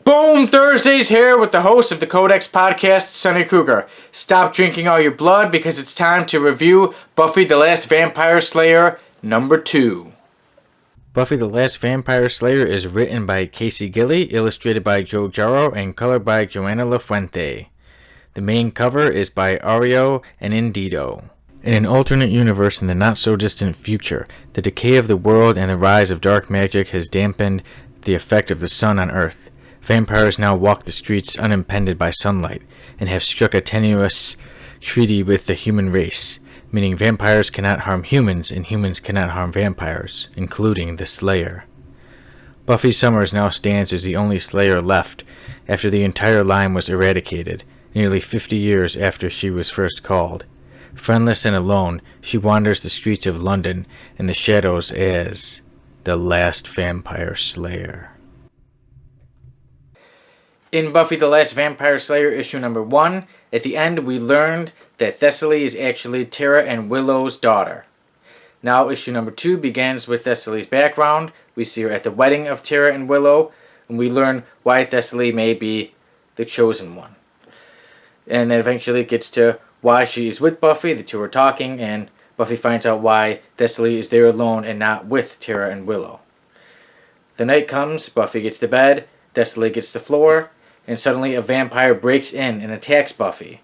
Boom! Thursday's here with the host of the Codex podcast, Sonny Kruger. Stop drinking all your blood because it's time to review Buffy the Last Vampire Slayer number 2. Buffy the Last Vampire Slayer is written by Casey Gilly, illustrated by Joe Jarrow, and colored by Joanna LaFuente. The main cover is by Ario and Indido. In an alternate universe in the not-so-distant future, the decay of the world and the rise of dark magic has dampened the effect of the sun on Earth. Vampires now walk the streets unimpeded by sunlight, and have struck a tenuous treaty with the human race, meaning vampires cannot harm humans and humans cannot harm vampires, including the Slayer. Buffy Summers now stands as the only Slayer left, after the entire line was eradicated, nearly 50 years after she was first called. Friendless and alone, she wanders the streets of London in the shadows as the last vampire slayer. In Buffy the Last Vampire Slayer issue number 1, at the end we learned that Thessaly is actually Tara and Willow's daughter. Now issue number 2 begins with Thessaly's background. We see her at the wedding of Tara and Willow, and we learn why Thessaly may be the chosen one. And then eventually it gets to why she is with Buffy. The two are talking, and Buffy finds out why Thessaly is there alone and not with Tara and Willow. The night comes, Buffy gets to bed, Thessaly gets the floor, and suddenly a vampire breaks in and attacks Buffy.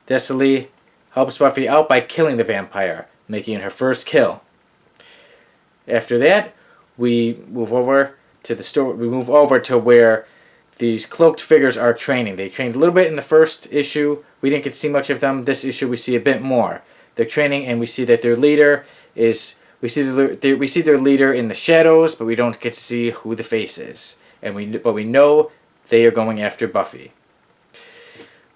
Thessaly helps Buffy out by killing the vampire, making it her first kill. After that, we move over to the story. We move over to where these cloaked figures are training. They trained a little bit in the first issue. We didn't get to see much of them. This issue we see a bit more. They're training, and we see that their leader is. We see their leader in the shadows, but we don't get to see who the face is. But we know they are going after Buffy.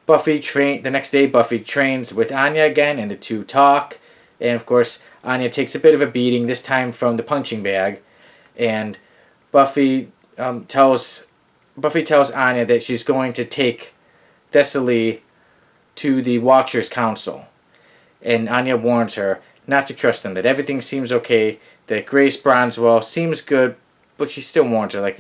The next day, Buffy trains with Anya again, and the two talk. And of course, Anya takes a bit of a beating, this time from the punching bag. And Buffy tells Anya that she's going to take Thessaly to the Watchers Council. And Anya warns her not to trust them, that everything seems okay, that Grace Bronswell seems good, but she still warns her,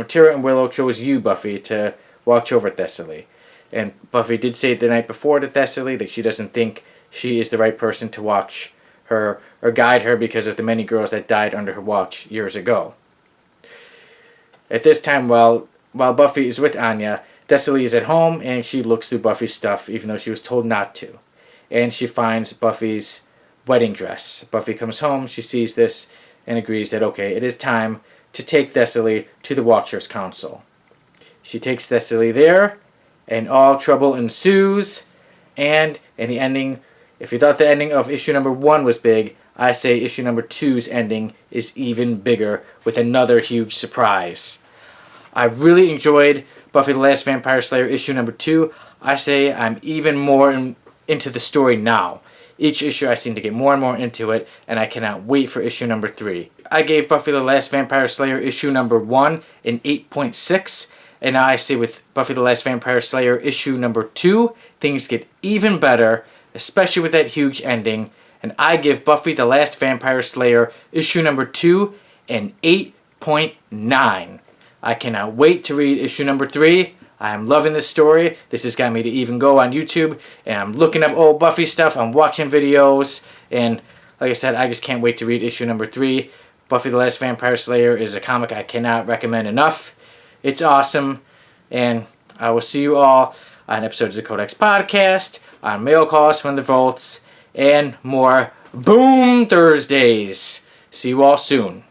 Tara and Willow chose you, Buffy, to watch over Thessaly. And Buffy did say the night before to Thessaly that she doesn't think she is the right person to watch her or guide her because of the many girls that died under her watch years ago. At this time, while Buffy is with Anya, Thessaly is at home and she looks through Buffy's stuff even though she was told not to. And she finds Buffy's wedding dress. Buffy comes home, she sees this, and agrees that, okay, it is time to take Thessaly to the Watchers Council. She takes Thessaly there, and all trouble ensues. And in the ending, if you thought the ending of issue number 1 was big, I say issue number 2's ending is even bigger with another huge surprise. I really enjoyed Buffy the Last Vampire Slayer issue number 2. I say I'm even more into the story now. Each issue I seem to get more and more into it, and I cannot wait for issue number 3. I gave Buffy the Last Vampire Slayer issue number 1 an 8.6, and now I say with Buffy the Last Vampire Slayer issue number 2, things get even better, especially with that huge ending, and I give Buffy the Last Vampire Slayer issue number 2 an 8.9. I cannot wait to read issue number 3. I am loving this story. This has got me to even go on YouTube, and I'm looking up old Buffy stuff, I'm watching videos, and like I said, I just can't wait to read issue number 3. Buffy the Last Vampire Slayer is a comic I cannot recommend enough. It's awesome, and I will see you all on episodes of the Codex Podcast, on mail calls from the vaults, and more Boom Thursdays. See you all soon.